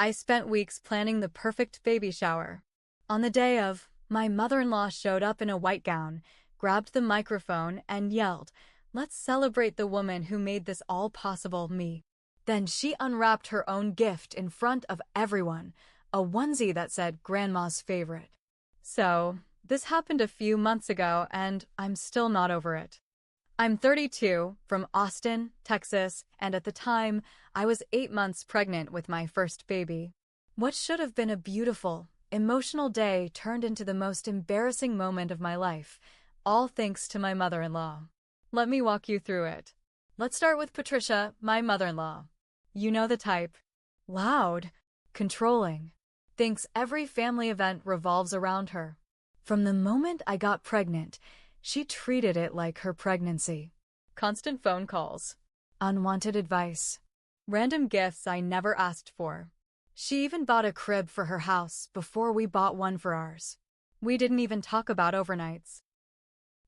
I spent weeks planning the perfect baby shower. On the day of, my mother-in-law showed up in a white gown, grabbed the microphone, and yelled, "Let's celebrate the woman who made this all possible, me." Then she unwrapped her own gift in front of everyone, a onesie that said Grandma's favorite. So, this happened a few months ago, and I'm still not over it. I'm 32, from Austin, Texas, and at the time, I was 8 months pregnant with my first baby. What should have been a beautiful, emotional day turned into the most embarrassing moment of my life, all thanks to my mother-in-law. Let me walk you through it. Let's start with Patricia, my mother-in-law. You know the type. Loud, controlling. Thinks every family event revolves around her. From the moment I got pregnant, she treated it like her pregnancy. Constant phone calls. Unwanted advice. Random gifts I never asked for. She even bought a crib for her house before we bought one for ours. We didn't even talk about overnights.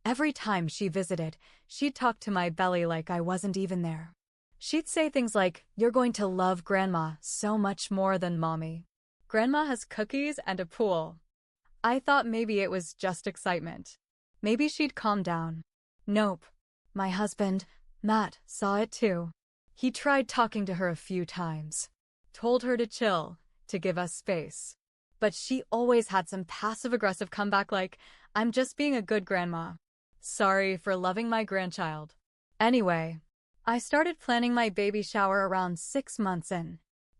Every time she visited, she'd talk to my belly like I wasn't even there. She'd say things like, "You're going to love Grandma so much more than Mommy. Grandma has cookies and a pool." I thought maybe it was just excitement. Maybe she'd calm down. Nope. My husband, Matt, saw it too. He tried talking to her a few times. Told her to chill, to give us space. But she always had some passive-aggressive comeback like, "I'm just being a good grandma. Sorry for loving my grandchild." Anyway, I started planning my baby shower around 6 months in.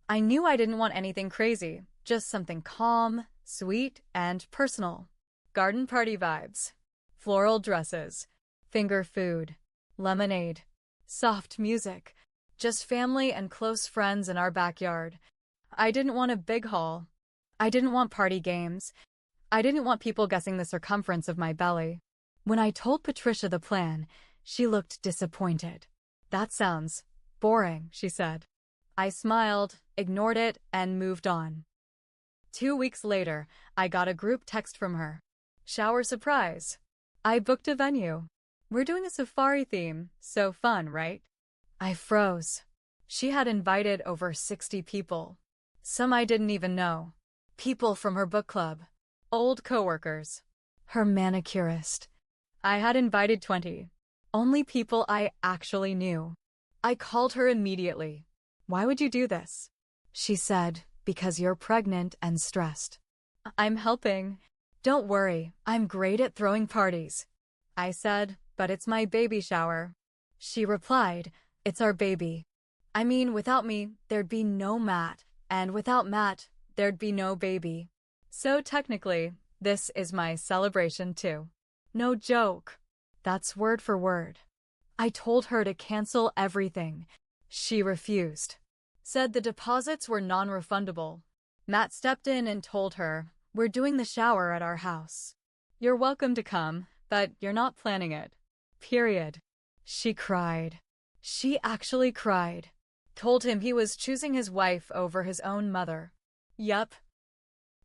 I knew I didn't want anything crazy, just something calm, sweet, and personal. Garden party vibes. Floral dresses. Finger food. Lemonade. Soft music. Just family and close friends in our backyard. I didn't want a big hall. I didn't want party games. I didn't want people guessing the circumference of my belly. When I told Patricia the plan, she looked disappointed. "That sounds boring," she said. I smiled, ignored it, and moved on. 2 weeks later, I got a group text from her. "Shower surprise. I booked a venue. We're doing a safari theme, so fun, right?" I froze. She had invited over 60 people. Some I didn't even know. People from her book club. Old coworkers. Her manicurist. I had invited 20. Only people I actually knew. I called her immediately. "Why would you do this?" She said, "Because you're pregnant and stressed." "I'm helping. Don't worry, I'm great at throwing parties." I said, "But it's my baby shower." She replied, "It's our baby. I mean, without me, there'd be no Matt, and without Matt, there'd be no baby. So technically, this is my celebration too." No joke. That's word for word. I told her to cancel everything. She refused. Said the deposits were non-refundable. Matt stepped in and told her, "We're doing the shower at our house. You're welcome to come, but you're not planning it. Period." She cried. She actually cried. Told him he was choosing his wife over his own mother. Yup.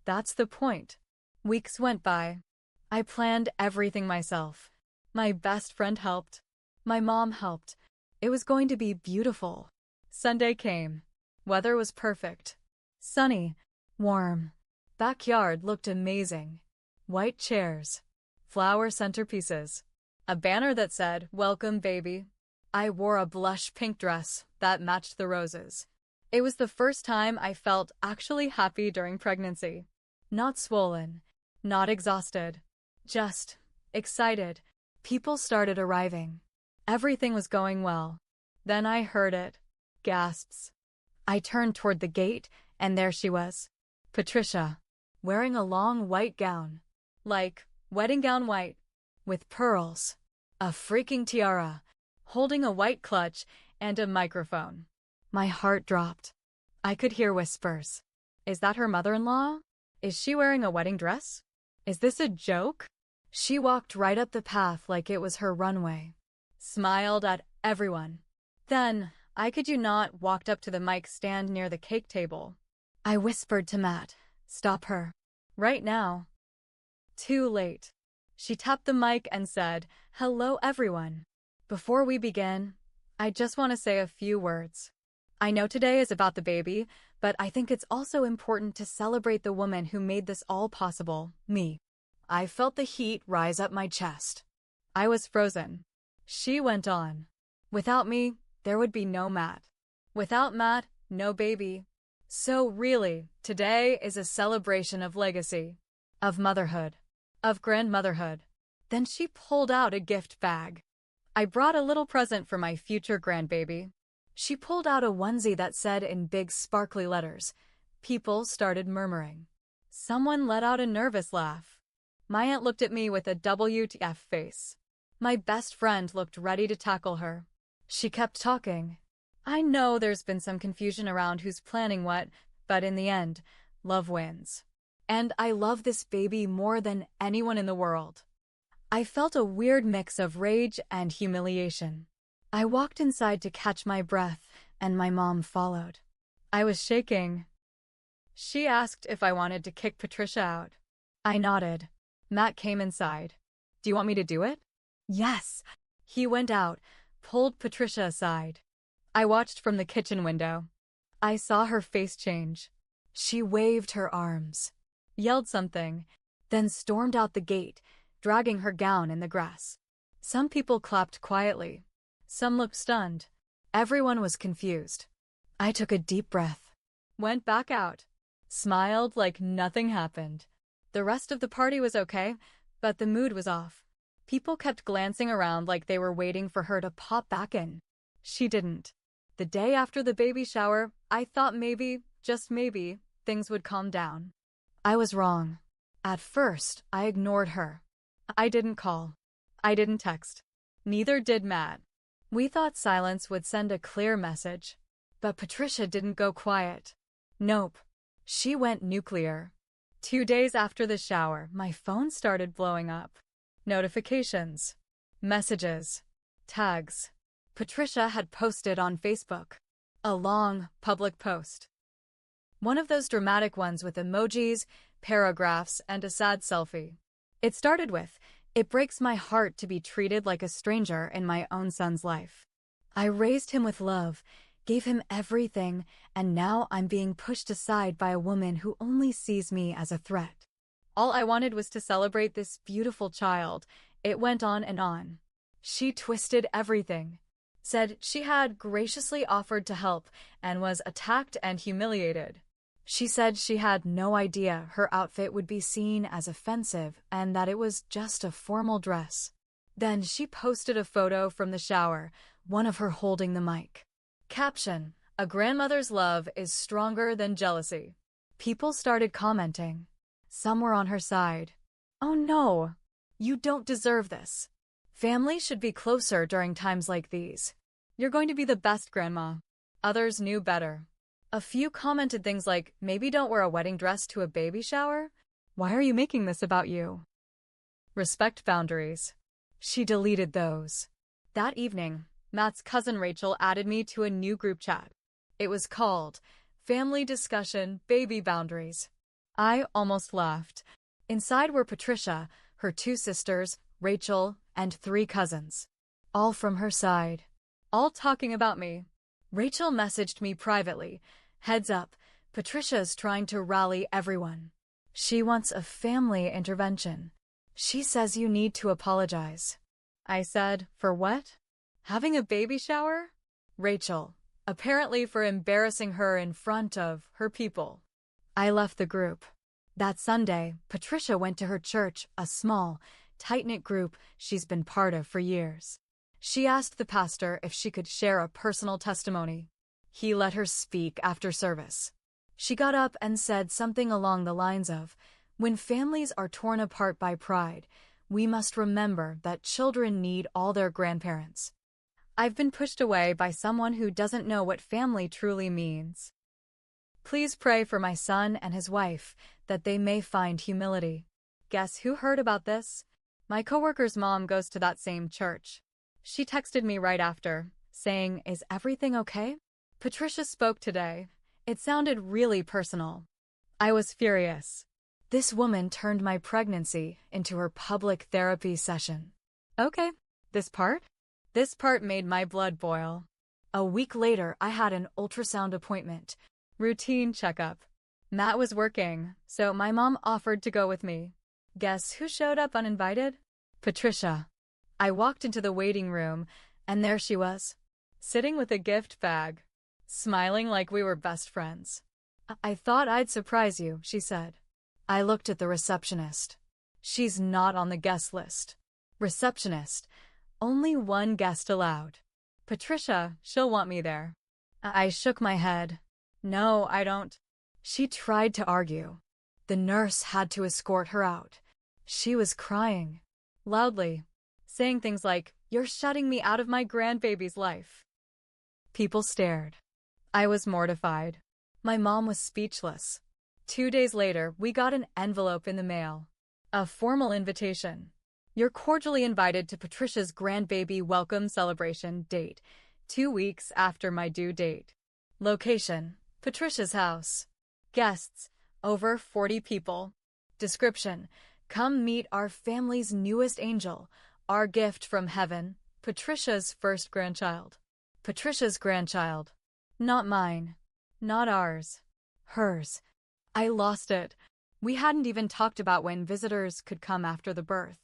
That's the point. Weeks went by. I planned everything myself. My best friend helped. My mom helped. It was going to be beautiful. Sunday came. Weather was perfect. Sunny, warm. Backyard looked amazing. White chairs. Flower centerpieces. A banner that said, "Welcome, baby." I wore a blush pink dress that matched the roses. It was the first time I felt actually happy during pregnancy. Not swollen. Not exhausted. Just excited. People started arriving. Everything was going well. Then I heard it. Gasps. I turned toward the gate, and there she was. Patricia. Wearing a long white gown. Like, wedding gown white. With pearls. A freaking tiara. Holding a white clutch and a microphone. My heart dropped. I could hear whispers. Is that her mother-in-law? Is she wearing a wedding dress? Is this a joke? She walked right up the path like it was her runway. Smiled at everyone. Then, I kid you not, walked up to the mic stand near the cake table. I whispered to Matt, "Stop her. Right now." Too late. She tapped the mic and said, "Hello everyone. Before we begin, I just want to say a few words. I know today is about the baby, But I think it's also important to celebrate the woman who made this all possible, me. I felt the heat rise up my chest. I was frozen. She went on. Without me, there would be no Matt. Without Matt, no baby. So really, today is a celebration of legacy, of motherhood, of grandmotherhood. Then she pulled out a gift bag. I brought a little present for my future grandbaby. She pulled out a onesie that said in big sparkly letters. People started murmuring. Someone let out a nervous laugh. My aunt looked at me with a WTF face. My best friend looked ready to tackle her. She kept talking. I know there's been some confusion around who's planning what, but in the end, love wins. And I love this baby more than anyone in the world. I felt a weird mix of rage and humiliation. I walked inside to catch my breath, and my mom followed. I was shaking. She asked if I wanted to kick Patricia out. I nodded. Matt came inside. Do you want me to do it? Yes. He went out, pulled Patricia aside. I watched from the kitchen window. I saw her face change. She waved her arms, yelled something, then stormed out the gate, dragging her gown in the grass. Some people clapped quietly. Some looked stunned. Everyone was confused. I took a deep breath, went back out, smiled like nothing happened. The rest of the party was okay, but the mood was off. People kept glancing around like they were waiting for her to pop back in. She didn't. The day after the baby shower, I thought maybe, just maybe, things would calm down. I was wrong. At first, I ignored her. I didn't call. I didn't text. Neither did Matt. We thought silence would send a clear message. But Patricia didn't go quiet. Nope. She went nuclear. 2 days after the shower, my phone started blowing up. Notifications. Messages. Tags. Patricia had posted on Facebook. A long, public post. One of those dramatic ones with emojis, paragraphs, and a sad selfie. It started with, "It breaks my heart to be treated like a stranger in my own son's life. I raised him with love, gave him everything, and now I'm being pushed aside by a woman who only sees me as a threat. All I wanted was to celebrate this beautiful child." It went on and on. She twisted everything. Said she had graciously offered to help and was attacked and humiliated. She said she had no idea her outfit would be seen as offensive and that it was just a formal dress. Then she posted a photo from the shower, one of her holding the mic. Caption: "A grandmother's love is stronger than jealousy." People started commenting. Some were on her side. "Oh no, you don't deserve this. Family should be closer during times like these. You're going to be the best grandma." Others knew better. A few commented things like, "Maybe don't wear a wedding dress to a baby shower? Why are you making this about you?" Respect boundaries. She deleted those. That evening, Matt's cousin Rachel added me to a new group chat. It was called Family Discussion Baby Boundaries. I almost laughed. Inside were Patricia, her 2 sisters, Rachel, and 3 cousins. All from her side. All talking about me. Rachel messaged me privately. "Heads up, Patricia's trying to rally everyone. She wants a family intervention. She says you need to apologize." I said, "For what?" "Having a baby shower?" Rachel, apparently for embarrassing her in front of her people. I left the group. That Sunday, Patricia went to her church, a small, tight-knit group she's been part of for years. She asked the pastor if she could share a personal testimony. He let her speak after service. She got up and said something along the lines of, "When families are torn apart by pride, we must remember that children need all their grandparents. I've been pushed away by someone who doesn't know what family truly means. Please pray for my son and his wife, that they may find humility." Guess who heard about this? My coworker's mom goes to that same church. She texted me right after, saying, "Is everything okay? Patricia spoke today. It sounded really personal." I was furious. This woman turned my pregnancy into her public therapy session. Okay, this part? This part made my blood boil. A week later, I had an ultrasound appointment. Routine checkup. Matt was working, so my mom offered to go with me. Guess who showed up uninvited? Patricia. I walked into the waiting room, and there she was, sitting with a gift bag, smiling like we were best friends. I thought I'd surprise you, she said. I looked at the receptionist. She's not on the guest list. Receptionist. Only one guest allowed. Patricia, she'll want me there. I shook my head. No, I don't. She tried to argue. The nurse had to escort her out. She was crying. Loudly. Saying things like, "You're shutting me out of my grandbaby's life." People stared. I was mortified. My mom was speechless. 2 days later, we got an envelope in the mail. A formal invitation. You're cordially invited to Patricia's grandbaby welcome celebration date, 2 weeks after my due date. Location, Patricia's house. Guests, over 40 people. Description, come meet our family's newest angel, our gift from heaven, Patricia's first grandchild. Patricia's grandchild. Not mine. Not ours. Hers. I lost it. We hadn't even talked about when visitors could come after the birth.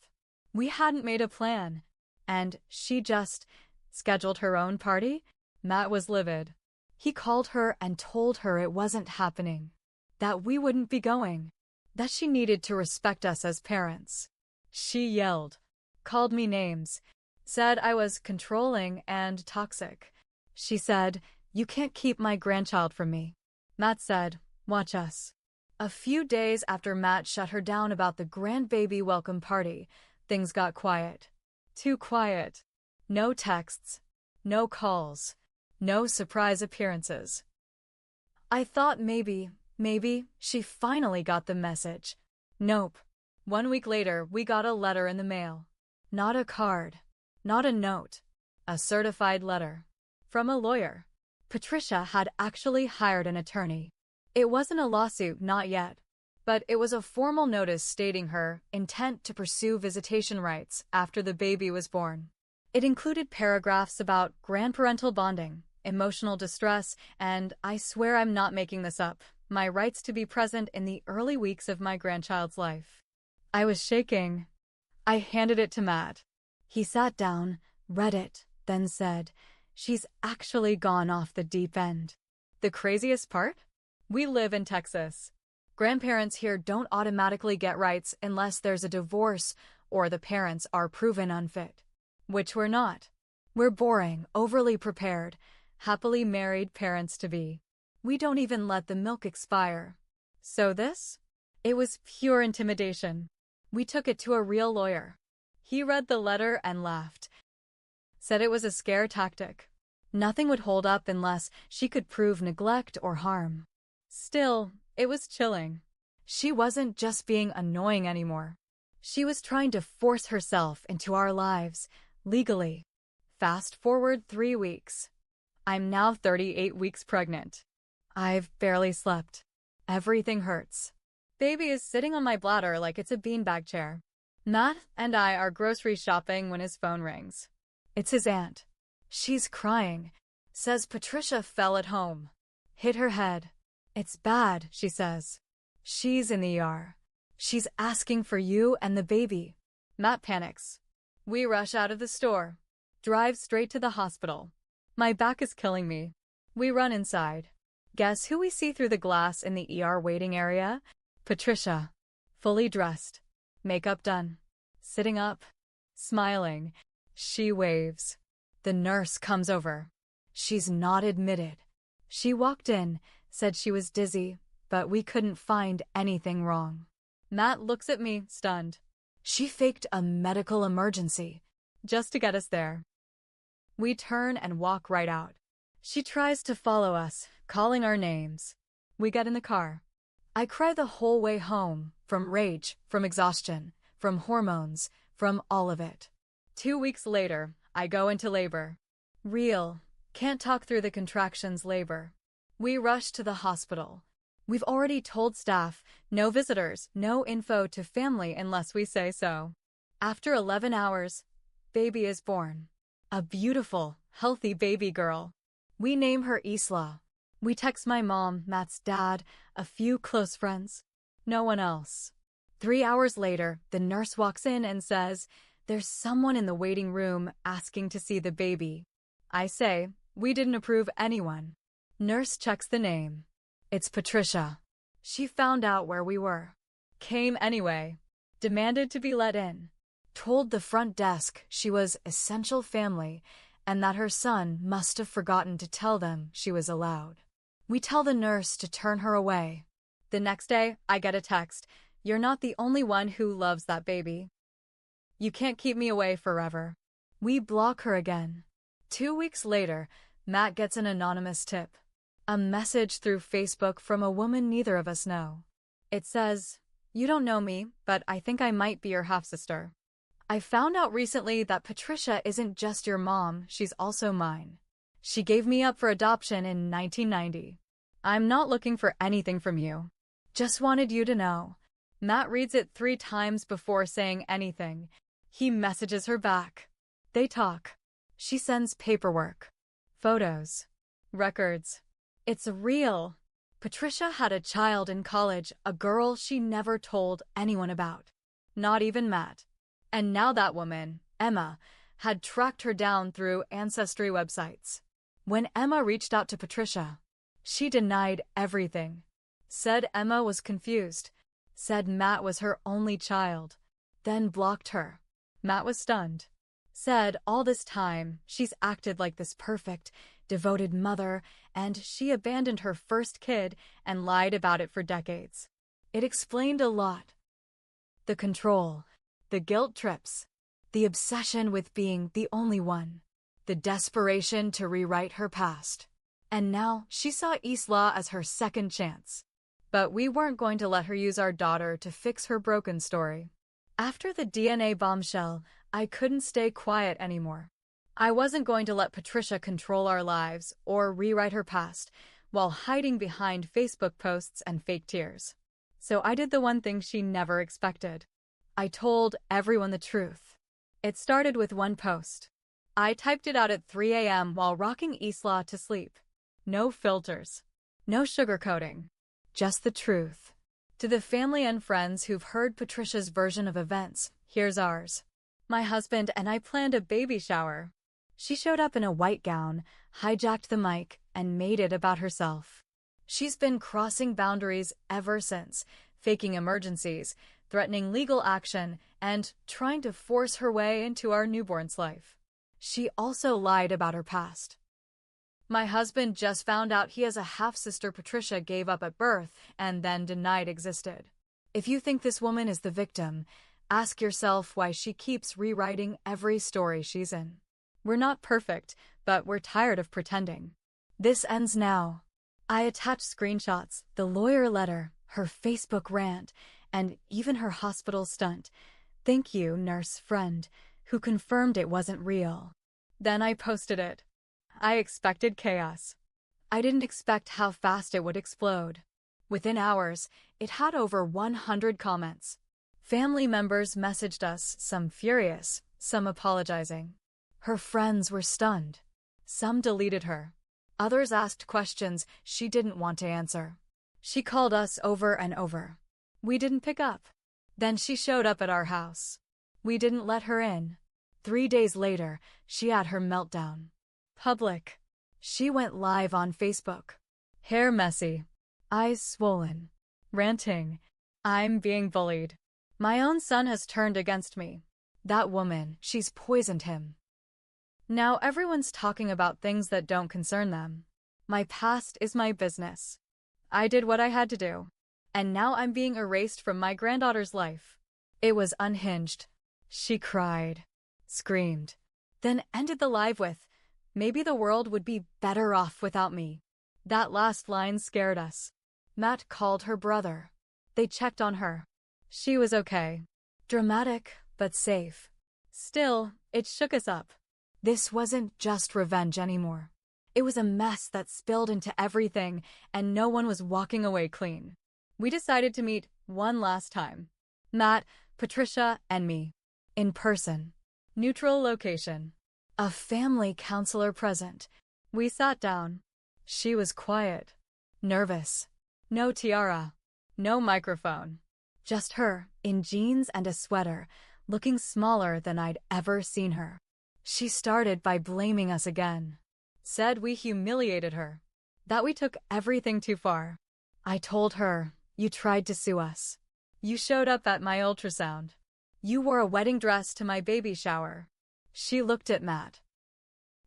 We hadn't made a plan. And she just scheduled her own party? Matt was livid. He called her and told her it wasn't happening. That we wouldn't be going. That she needed to respect us as parents. She yelled. Called me names. Said I was controlling and toxic. She said, "You can't keep my grandchild from me." Matt said, "Watch us." A few days after Matt shut her down about the grandbaby welcome party, things got quiet. Too quiet. No texts. No calls. No surprise appearances. I thought maybe she finally got the message. Nope. 1 week later, we got a letter in the mail. Not a card. Not a note. A certified letter. From a lawyer. Patricia had actually hired an attorney. It wasn't a lawsuit, not yet. But it was a formal notice stating her intent to pursue visitation rights after the baby was born. It included paragraphs about grandparental bonding, emotional distress, and I swear I'm not making this up, my rights to be present in the early weeks of my grandchild's life. I was shaking. I handed it to Matt. He sat down, read it, then said, "She's actually gone off the deep end." The craziest part? We live in Texas. Grandparents here don't automatically get rights unless there's a divorce or the parents are proven unfit. Which we're not. We're boring, overly prepared, happily married parents-to-be. We don't even let the milk expire. So this? It was pure intimidation. We took it to a real lawyer. He read the letter and laughed. Said it was a scare tactic. Nothing would hold up unless she could prove neglect or harm. Still, it was chilling. She wasn't just being annoying anymore. She was trying to force herself into our lives, legally. Fast forward 3 weeks. I'm now 38 weeks pregnant. I've barely slept. Everything hurts. Baby is sitting on my bladder like it's a beanbag chair. Matt and I are grocery shopping when his phone rings. It's his aunt. She's crying. Says Patricia fell at home. Hit her head. It's bad, she says. She's in the ER. She's asking for you and the baby. Matt panics. We rush out of the store. Drive straight to the hospital. My back is killing me. We run inside. Guess who we see through the glass in the ER waiting area? Patricia. Fully dressed. Makeup done. Sitting up. Smiling. She waves. The nurse comes over. She's not admitted. She walked in, said she was dizzy, but we couldn't find anything wrong. Matt looks at me, stunned. She faked a medical emergency, just to get us there. We turn and walk right out. She tries to follow us, calling our names. We get in the car. I cry the whole way home, from rage, from exhaustion, from hormones, from all of it. 2 weeks later, I go into labor. Real, can't talk through the contractions labor. We rush to the hospital. We've already told staff, no visitors, no info to family unless we say so. After 11 hours, baby is born. A beautiful, healthy baby girl. We name her Isla. We text my mom, Matt's dad, a few close friends. No one else. 3 hours later, the nurse walks in and says, "There's someone in the waiting room asking to see the baby." I say, "We didn't approve anyone." Nurse checks the name. It's Patricia. She found out where we were. Came anyway. Demanded to be let in. Told the front desk she was essential family and that her son must have forgotten to tell them she was allowed. We tell the nurse to turn her away. The next day, I get a text. "You're not the only one who loves that baby. You can't keep me away forever." We block her again. 2 weeks later, Matt gets an anonymous tip. A message through Facebook from a woman neither of us know. It says, "You don't know me, but I think I might be your half-sister. I found out recently that Patricia isn't just your mom, she's also mine. She gave me up for adoption in 1990. I'm not looking for anything from you. Just wanted you to know." Matt reads it 3 times before saying anything. He messages her back. They talk. She sends paperwork, photos, records. It's real. Patricia had a child in college, a girl she never told anyone about. Not even Matt. And now that woman, Emma, had tracked her down through ancestry websites. When Emma reached out to Patricia, she denied everything. Said Emma was confused. Said Matt was her only child. Then blocked her. Matt was stunned. Said all this time she's acted like this perfect, devoted mother, and she abandoned her first kid and lied about it for decades. It explained a lot. The control, the guilt trips, the obsession with being the only one, the desperation to rewrite her past. And now she saw Isla as her second chance. But we weren't going to let her use our daughter to fix her broken story. After the DNA bombshell, I couldn't stay quiet anymore. I wasn't going to let Patricia control our lives or rewrite her past while hiding behind Facebook posts and fake tears. So I did the one thing she never expected. I told everyone the truth. It started with one post. I typed it out at 3 a.m. while rocking Isla to sleep. No filters. No sugarcoating. Just the truth. To the family and friends who've heard Patricia's version of events, here's ours. My husband and I planned a baby shower. She showed up in a white gown, hijacked the mic, and made it about herself. She's been crossing boundaries ever since, faking emergencies, threatening legal action, and trying to force her way into our newborn's life. She also lied about her past. My husband just found out he has a half-sister Patricia gave up at birth and then denied existed. If you think this woman is the victim, ask yourself why she keeps rewriting every story she's in. We're not perfect, but we're tired of pretending. This ends now. I attached screenshots, the lawyer letter, her Facebook rant, and even her hospital stunt. Thank you, nurse friend, who confirmed it wasn't real. Then I posted it. I expected chaos. I didn't expect how fast it would explode. Within hours, it had over 100 comments. Family members messaged us, some furious, some apologizing. Her friends were stunned. Some deleted her. Others asked questions she didn't want to answer. She called us over and over. We didn't pick up. Then she showed up at our house. We didn't let her in. 3 days later, she had her meltdown. Public. She went live on Facebook. Hair messy. Eyes swollen. Ranting. I'm being bullied. My own son has turned against me. That woman, she's poisoned him. Now everyone's talking about things that don't concern them. My past is my business. I did what I had to do. And now I'm being erased from my granddaughter's life. It was unhinged. She cried. Screamed. Then ended the live with, "Maybe the world would be better off without me." That last line scared us. Matt called her brother. They checked on her. She was okay. Dramatic, but safe. Still, it shook us up. This wasn't just revenge anymore. It was a mess that spilled into everything, and no one was walking away clean. We decided to meet one last time. Matt, Patricia, and me. In person. Neutral location. A family counselor present. We sat down. She was quiet, nervous. No tiara, no microphone. Just her, in jeans and a sweater, looking smaller than I'd ever seen her. She started by blaming us again. Said we humiliated her. That we took everything too far. I told her, you tried to sue us. You showed up at my ultrasound. You wore a wedding dress to my baby shower. She looked at Matt.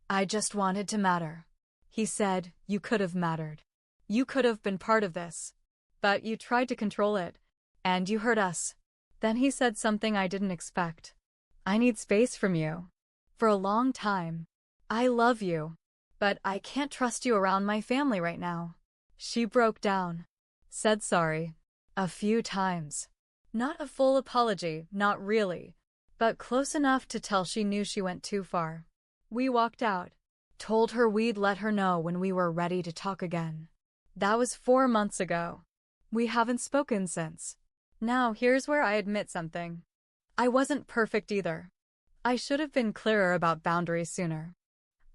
I just wanted to matter. He said, you could have mattered. You could have been part of this. But you tried to control it. And you hurt us. Then he said something I didn't expect. I need space from you. For a long time. I love you. But I can't trust you around my family right now. She broke down. Said sorry. A few times. Not a full apology, not really. But close enough to tell she knew she went too far. We walked out. Told her we'd let her know when we were ready to talk again. That was 4 months ago. We haven't spoken since. Now here's where I admit something. I wasn't perfect either. I should have been clearer about boundaries sooner.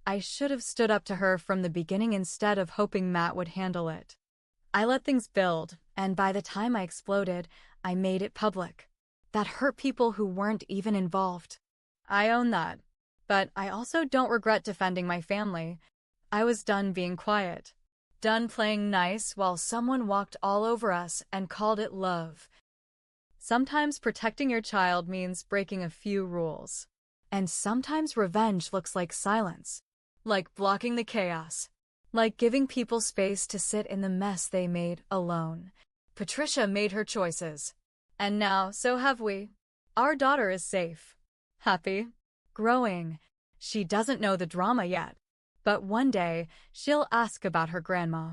I should have stood up to her from the beginning instead of hoping Matt would handle it. I let things build, and by the time I exploded, I made it public. That hurt people who weren't even involved. I own that. But I also don't regret defending my family. I was done being quiet. Done playing nice while someone walked all over us and called it love. Sometimes protecting your child means breaking a few rules. And sometimes revenge looks like silence. Like blocking the chaos. Like giving people space to sit in the mess they made alone. Patricia made her choices. And now, so have we. Our daughter is safe. Happy. Growing. She doesn't know the drama yet. But one day, she'll ask about her grandma.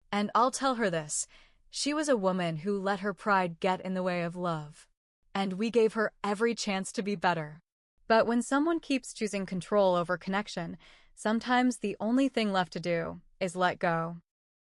And I'll tell her this. She was a woman who let her pride get in the way of love. And we gave her every chance to be better. But when someone keeps choosing control over connection, sometimes the only thing left to do is let go.